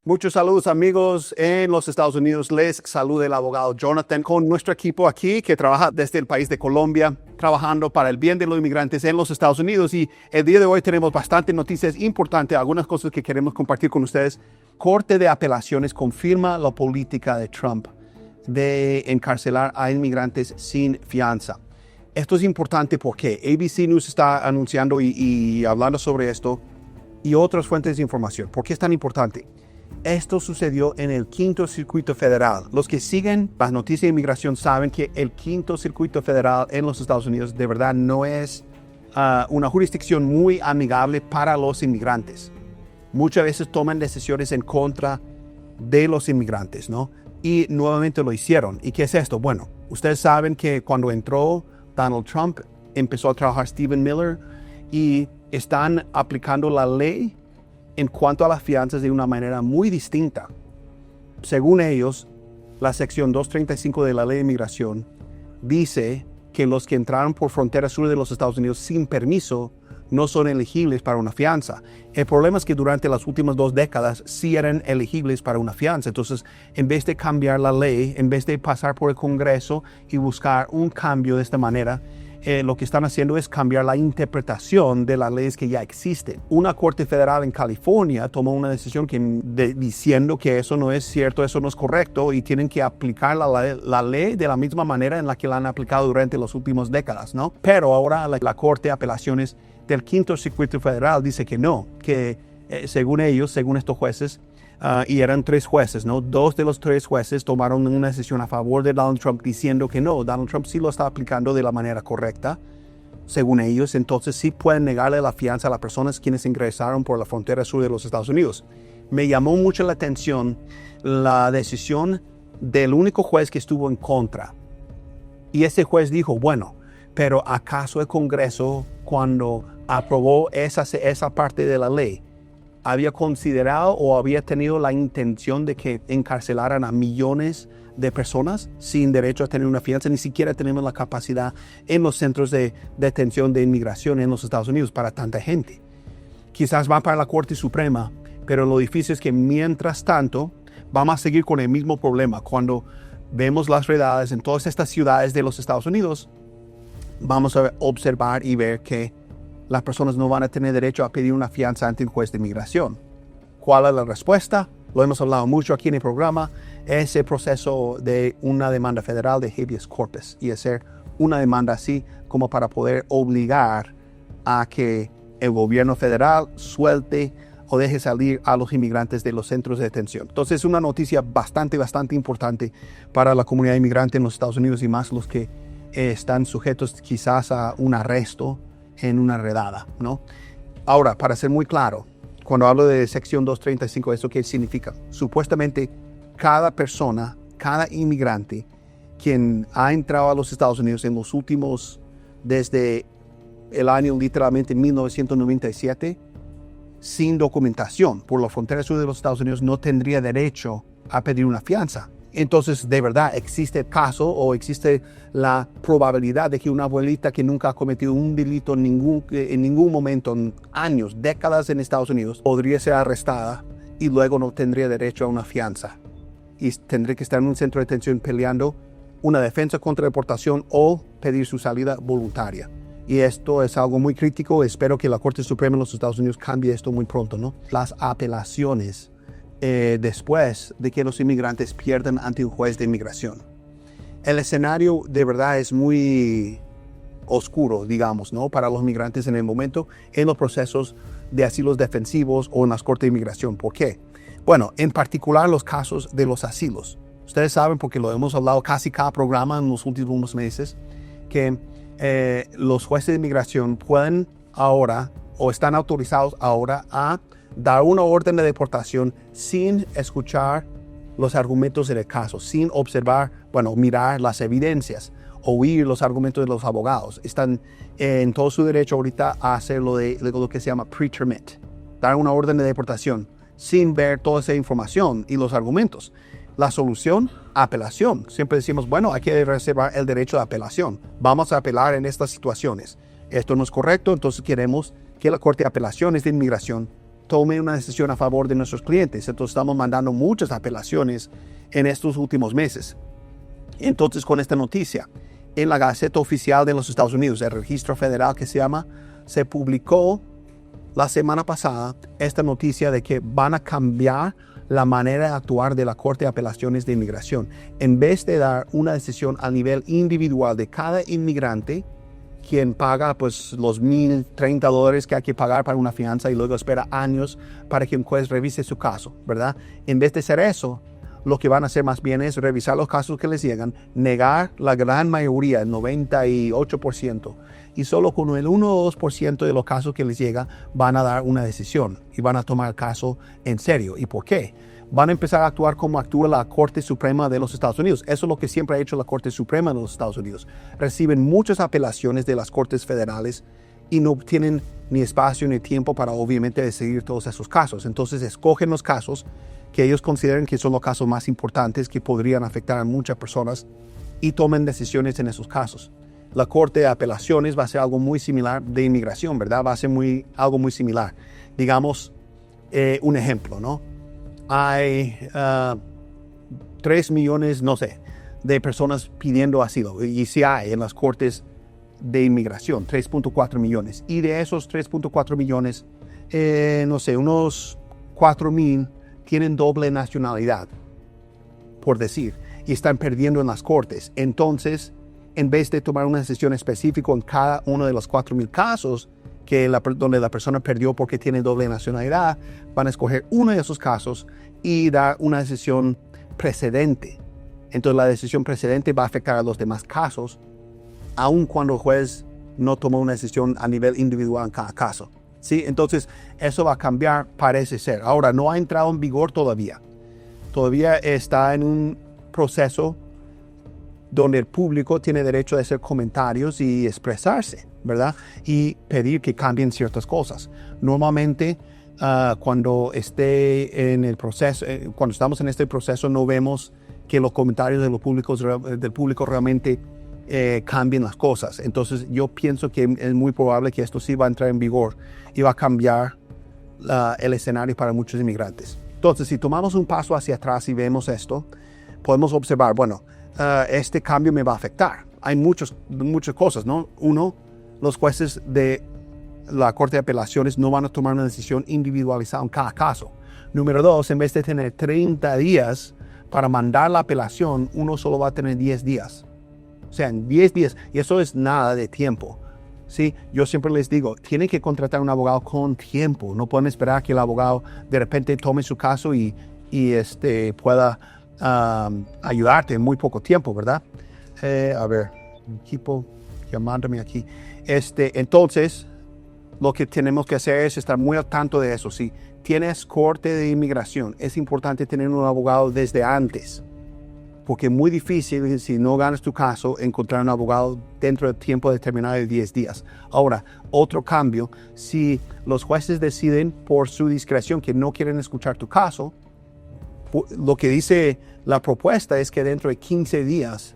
Muchos saludos amigos en los Estados Unidos. Les saluda el abogado Jonathan con nuestro equipo aquí que trabaja desde el país de Colombia, trabajando para el bien de los inmigrantes en los Estados Unidos. Y el día de hoy tenemos bastantes noticias importantes, algunas cosas que queremos compartir con ustedes. Corte de Apelaciones confirma la política de Trump de encarcelar a inmigrantes sin fianza. Esto es importante porque ABC News está anunciando y hablando sobre esto y otras fuentes de información. ¿Por qué es tan importante? Esto sucedió en el Quinto Circuito Federal. Los que siguen las noticias de inmigración saben que el Quinto Circuito Federal en los Estados Unidos de verdad no es una jurisdicción muy amigable para los inmigrantes. Muchas veces toman decisiones en contra de los inmigrantes, ¿no? Y nuevamente lo hicieron. ¿Y qué es esto? Bueno, ustedes saben que cuando entró Donald Trump, empezó a trabajar Stephen Miller y están aplicando la ley en cuanto a las fianzas de una manera muy distinta. Según ellos, la sección 235 de la ley de inmigración dice que los que entraron por frontera sur de los Estados Unidos sin permiso no son elegibles para una fianza. El problema es que durante las últimas 2 décadas sí eran elegibles para una fianza. Entonces, en vez de cambiar la ley, en vez de pasar por el Congreso y buscar un cambio de esta manera, lo que están haciendo es cambiar la interpretación de las leyes que ya existen. Una corte federal en California tomó una decisión diciendo que eso no es cierto, eso no es correcto y tienen que aplicar la ley de la misma manera en la que la han aplicado durante las últimas décadas, ¿no? Pero ahora la Corte de Apelaciones del Quinto Circuito Federal dice que no, que según ellos, según estos jueces, y eran 3 jueces, ¿no? 2 de los 3 jueces tomaron una decisión a favor de Donald Trump diciendo que no, Donald Trump sí lo está aplicando de la manera correcta, según ellos. Entonces sí pueden negarle la fianza a las personas quienes ingresaron por la frontera sur de los Estados Unidos. Me llamó mucho la atención la decisión del único juez que estuvo en contra. Y ese juez dijo, bueno, pero ¿acaso el Congreso, cuando aprobó esa parte de la ley, había considerado o había tenido la intención de que encarcelaran a millones de personas sin derecho a tener una fianza? Ni siquiera tenemos la capacidad en los centros de detención de inmigración en los Estados Unidos para tanta gente. Quizás va para la Corte Suprema, pero lo difícil es que mientras tanto vamos a seguir con el mismo problema. Cuando vemos las redadas en todas estas ciudades de los Estados Unidos, vamos a observar y ver que las personas no van a tener derecho a pedir una fianza ante un juez de inmigración. ¿Cuál es la respuesta? Lo hemos hablado mucho aquí en el programa. Es el proceso de una demanda federal de habeas corpus y hacer una demanda así como para poder obligar a que el gobierno federal suelte o deje salir a los inmigrantes de los centros de detención. Entonces es una noticia bastante importante para la comunidad inmigrante en los Estados Unidos y más los que están sujetos quizás a un arresto en una redada, ¿no? Ahora, para ser muy claro, cuando hablo de sección 235, ¿eso qué significa? Supuestamente, cada persona, cada inmigrante quien ha entrado a los Estados Unidos en los últimos, desde el año literalmente 1997, sin documentación por la frontera sur de los Estados Unidos, no tendría derecho a pedir una fianza. Entonces, de verdad, existe el caso o existe la probabilidad de que una abuelita que nunca ha cometido un delito en ningún momento, en años, décadas en Estados Unidos, podría ser arrestada y luego no tendría derecho a una fianza. Y tendría que estar en un centro de detención peleando una defensa contra deportación o pedir su salida voluntaria. Y esto es algo muy crítico. Espero que la Corte Suprema de los Estados Unidos cambie esto muy pronto, ¿no? Las apelaciones después de que los inmigrantes pierdan ante un juez de inmigración. El escenario de verdad es muy oscuro, digamos, ¿no? Para los inmigrantes en el momento, en los procesos de asilos defensivos o en las cortes de inmigración. ¿Por qué? Bueno, en particular los casos de los asilos. Ustedes saben, porque lo hemos hablado casi cada programa en los últimos meses, que los jueces de inmigración pueden ahora o están autorizados ahora a dar una orden de deportación sin escuchar los argumentos del caso, sin observar, mirar las evidencias, oír los argumentos de los abogados. Están en todo su derecho ahorita a hacer lo que se llama pretermit, dar una orden de deportación sin ver toda esa información y los argumentos. La solución, apelación. Siempre decimos, hay que reservar el derecho de apelación. Vamos a apelar en estas situaciones. Esto no es correcto, entonces queremos que la Corte de Apelaciones de Inmigración tome una decisión a favor de nuestros clientes. Entonces estamos mandando muchas apelaciones en estos últimos meses. Entonces, con esta noticia, en la Gaceta Oficial de los Estados Unidos, el registro federal que se llama, se publicó la semana pasada esta noticia de que van a cambiar la manera de actuar de la Corte de Apelaciones de Inmigración. En vez de dar una decisión a nivel individual de cada inmigrante, quien paga pues los $1,030 que hay que pagar para una fianza y luego espera años para que un juez revise su caso, ¿verdad? En vez de hacer eso, lo que van a hacer más bien es revisar los casos que les llegan, negar la gran mayoría, el 98%, y solo con el 1 o 2% de los casos que les llega van a dar una decisión y van a tomar el caso en serio. ¿Y por qué? Van a empezar a actuar como actúa la Corte Suprema de los Estados Unidos. Eso es lo que siempre ha hecho la Corte Suprema de los Estados Unidos. Reciben muchas apelaciones de las Cortes Federales y no tienen ni espacio ni tiempo para obviamente decidir todos esos casos. Entonces escogen los casos que ellos consideran que son los casos más importantes que podrían afectar a muchas personas y tomen decisiones en esos casos. La Corte de Apelaciones va a ser algo muy similar de inmigración, ¿verdad? Va a ser algo muy similar. Digamos, un ejemplo, ¿no? Hay 3 millones, no sé, de personas pidiendo asilo. Y sí hay en las cortes de inmigración, 3.4 millones. Y de esos 3.4 millones, no sé, unos 4,000 tienen doble nacionalidad, por decir, y están perdiendo en las cortes. Entonces, en vez de tomar una decisión específica en cada uno de los 4,000 casos, donde la persona perdió porque tiene doble nacionalidad, van a escoger uno de esos casos y dar una decisión precedente. Entonces la decisión precedente va a afectar a los demás casos, aun cuando el juez no tomó una decisión a nivel individual en cada caso. ¿Sí? Entonces eso va a cambiar, parece ser. Ahora, no ha entrado en vigor todavía. Todavía está en un proceso donde el público tiene derecho de hacer comentarios y expresarse, ¿verdad? Y pedir que cambien ciertas cosas. Normalmente, cuando esté en el proceso, cuando estamos en este proceso, no vemos que los comentarios del público realmente cambien las cosas. Entonces, yo pienso que es muy probable que esto sí va a entrar en vigor y va a cambiar el escenario para muchos inmigrantes. Entonces, si tomamos un paso hacia atrás y vemos esto, podemos observar, bueno, este cambio me va a afectar. Hay muchas cosas, ¿no? Uno, los jueces de la Corte de Apelaciones no van a tomar una decisión individualizada en cada caso. Número 2, en vez de tener 30 días para mandar la apelación, uno solo va a tener 10 días. O sea, en 10 días, y eso es nada de tiempo. ¿Sí? Yo siempre les digo, tienen que contratar a un abogado con tiempo. No pueden esperar que el abogado de repente tome su caso y pueda ayudarte en muy poco tiempo, ¿verdad? A ver, equipo llamándome aquí. Entonces, lo que tenemos que hacer es estar muy al tanto de eso. Si tienes corte de inmigración, es importante tener un abogado desde antes, porque es muy difícil, si no ganas tu caso, encontrar un abogado dentro del tiempo determinado de 10 días. Ahora, otro cambio, si los jueces deciden por su discreción que no quieren escuchar tu caso, lo que dice la propuesta es que dentro de 15 días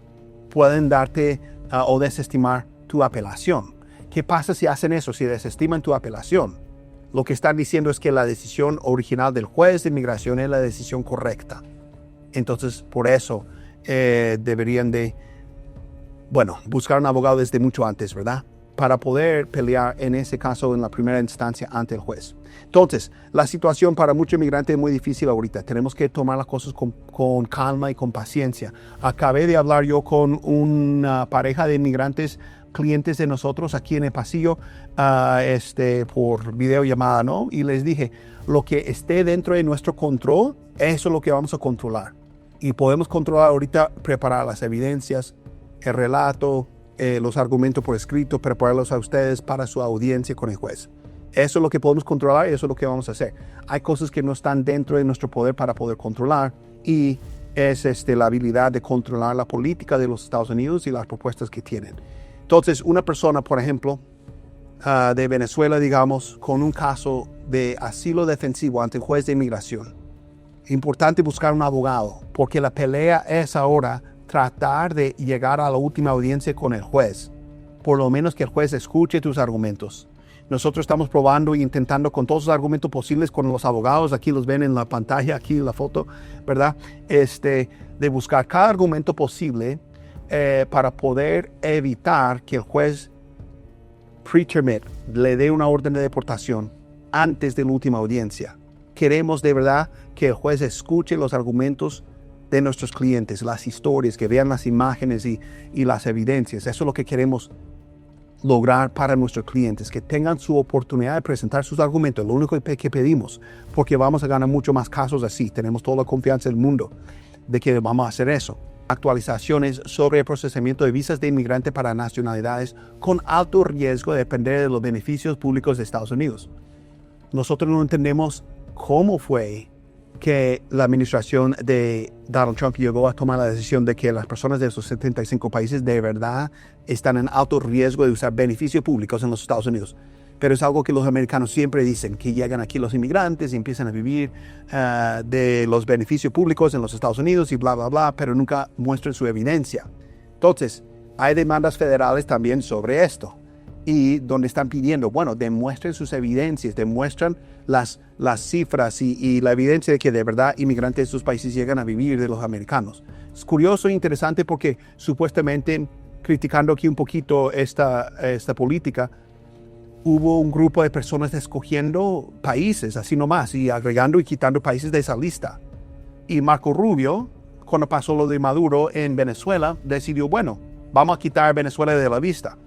pueden darte o desestimar tu apelación. ¿Qué pasa si hacen eso, si desestiman tu apelación? Lo que están diciendo es que la decisión original del juez de inmigración es la decisión correcta. Entonces, por eso deberían de, buscar un abogado desde mucho antes, ¿verdad? Para poder pelear en ese caso en la primera instancia ante el juez. Entonces, la situación para muchos inmigrantes es muy difícil ahorita. Tenemos que tomar las cosas con calma y con paciencia. Acabé de hablar yo con una pareja de inmigrantes, clientes de nosotros aquí en el pasillo, por videollamada, ¿no? Y les dije, lo que esté dentro de nuestro control, eso es lo que vamos a controlar. Y podemos controlar ahorita, preparar las evidencias, el relato, los argumentos por escrito, prepararlos a ustedes para su audiencia con el juez. Eso es lo que podemos controlar y eso es lo que vamos a hacer. Hay cosas que no están dentro de nuestro poder para poder controlar y es la habilidad de controlar la política de los Estados Unidos y las propuestas que tienen. Entonces, una persona, por ejemplo, de Venezuela, digamos, con un caso de asilo defensivo ante el juez de inmigración, importante buscar un abogado, porque la pelea es ahora tratar de llegar a la última audiencia con el juez. Por lo menos que el juez escuche tus argumentos. Nosotros estamos probando e intentando con todos los argumentos posibles con los abogados, aquí los ven en la pantalla, aquí en la foto, ¿verdad? De buscar cada argumento posible para poder evitar que el juez pre-term le dé una orden de deportación antes de la última audiencia. Queremos de verdad que el juez escuche los argumentos de nuestros clientes, las historias, que vean las imágenes y las evidencias. Eso es lo que queremos lograr para nuestros clientes, que tengan su oportunidad de presentar sus argumentos. Lo único que pedimos, porque vamos a ganar mucho más casos así. Tenemos toda la confianza del mundo de que vamos a hacer eso. Actualizaciones sobre el procesamiento de visas de inmigrante para nacionalidades con alto riesgo de depender de los beneficios públicos de Estados Unidos. Nosotros no entendemos cómo fue que la administración de Donald Trump llegó a tomar la decisión de que las personas de esos 75 países de verdad están en alto riesgo de usar beneficios públicos en los Estados Unidos. Pero es algo que los americanos siempre dicen, que llegan aquí los inmigrantes y empiezan a vivir de los beneficios públicos en los Estados Unidos y bla, bla, bla, pero nunca muestran su evidencia. Entonces, hay demandas federales también sobre esto. Y donde están pidiendo, bueno, demuestren sus evidencias, demuestran las cifras y la evidencia de que de verdad inmigrantes de estos países llegan a vivir de los americanos. Es curioso e interesante porque supuestamente, criticando aquí un poquito esta política, hubo un grupo de personas escogiendo países así nomás y agregando y quitando países de esa lista. Y Marco Rubio, cuando pasó lo de Maduro en Venezuela, decidió, bueno, vamos a quitar Venezuela de la lista.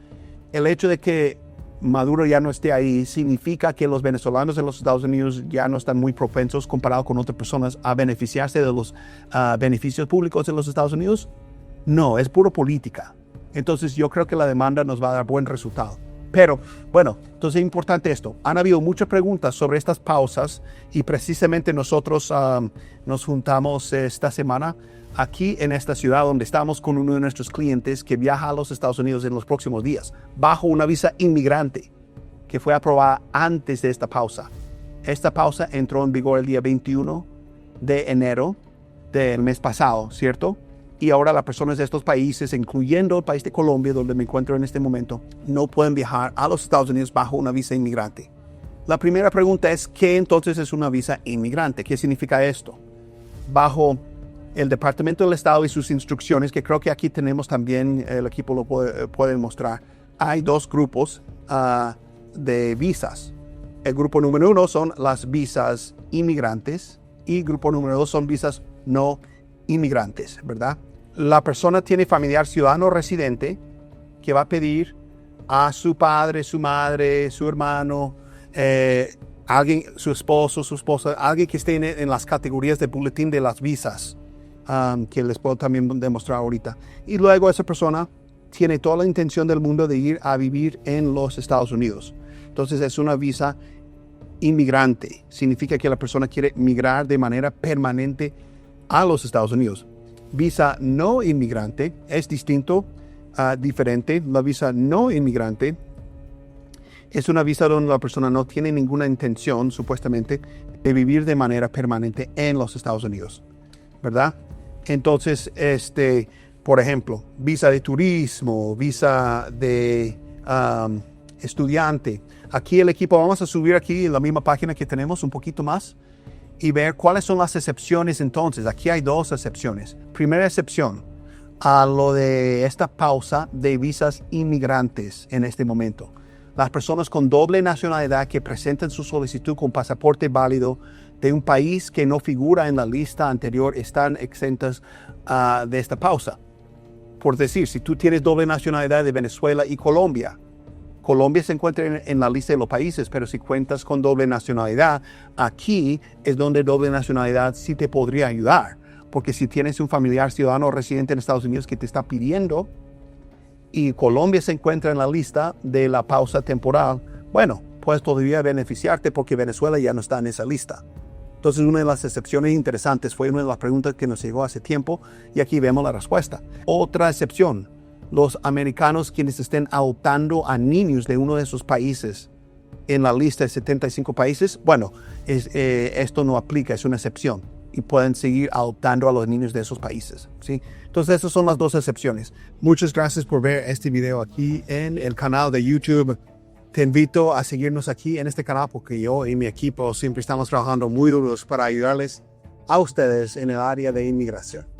El hecho de que Maduro ya no esté ahí significa que los venezolanos en los Estados Unidos ya no están muy propensos, comparado con otras personas, a beneficiarse de los beneficios públicos en los Estados Unidos. No, es puro política. Entonces yo creo que la demanda nos va a dar buen resultado. Pero bueno, entonces es importante esto. Han habido muchas preguntas sobre estas pausas y precisamente nosotros nos juntamos esta semana aquí en esta ciudad donde estamos con uno de nuestros clientes que viaja a los Estados Unidos en los próximos días bajo una visa inmigrante que fue aprobada antes de esta pausa. Esta pausa entró en vigor el día 21 de enero del mes pasado, ¿cierto? Y ahora las personas de estos países, incluyendo el país de Colombia, donde me encuentro en este momento, no pueden viajar a los Estados Unidos bajo una visa inmigrante. La primera pregunta es, ¿qué entonces es una visa inmigrante? ¿Qué significa esto? Bajo el Departamento del Estado y sus instrucciones, que creo que aquí tenemos también, el equipo lo puede mostrar, hay dos grupos de visas. El grupo número 1 son las visas inmigrantes y el grupo número 2 son visas no inmigrantes, ¿verdad? La persona tiene familiar ciudadano residente que va a pedir a su padre, su madre, su hermano, alguien, su esposo, su esposa, alguien que esté en las categorías de boletín de las visas, que les puedo también demostrar ahorita. Y luego esa persona tiene toda la intención del mundo de ir a vivir en los Estados Unidos. Entonces es una visa inmigrante. Significa que la persona quiere migrar de manera permanente a los Estados Unidos. Visa no inmigrante es distinto, diferente. La visa no inmigrante es una visa donde la persona no tiene ninguna intención, supuestamente, de vivir de manera permanente en los Estados Unidos, ¿verdad? Entonces, por ejemplo, visa de turismo, visa de estudiante. Aquí el equipo, vamos a subir aquí en la misma página que tenemos un poquito más y ver cuáles son las excepciones entonces. Aquí hay dos excepciones. Primera excepción a lo de esta pausa de visas inmigrantes en este momento. Las personas con doble nacionalidad que presenten su solicitud con pasaporte válido de un país que no figura en la lista anterior están exentas de esta pausa. Por decir, si tú tienes doble nacionalidad de Venezuela y Colombia, Colombia se encuentra en la lista de los países, pero si cuentas con doble nacionalidad, aquí es donde doble nacionalidad sí te podría ayudar. Porque si tienes un familiar ciudadano o residente en Estados Unidos que te está pidiendo y Colombia se encuentra en la lista de la pausa temporal, bueno, puedes todavía beneficiarte porque Venezuela ya no está en esa lista. Entonces, una de las excepciones interesantes fue una de las preguntas que nos llegó hace tiempo y aquí vemos la respuesta. Otra excepción, los americanos quienes estén adoptando a niños de uno de esos países en la lista de 75 países, bueno, esto no aplica, es una excepción y pueden seguir adoptando a los niños de esos países, ¿sí? Entonces, esas son las dos excepciones. Muchas gracias por ver este video aquí en el canal de YouTube Te invito a seguirnos aquí en este canal porque yo y mi equipo siempre estamos trabajando muy duros para ayudarles a ustedes en el área de inmigración.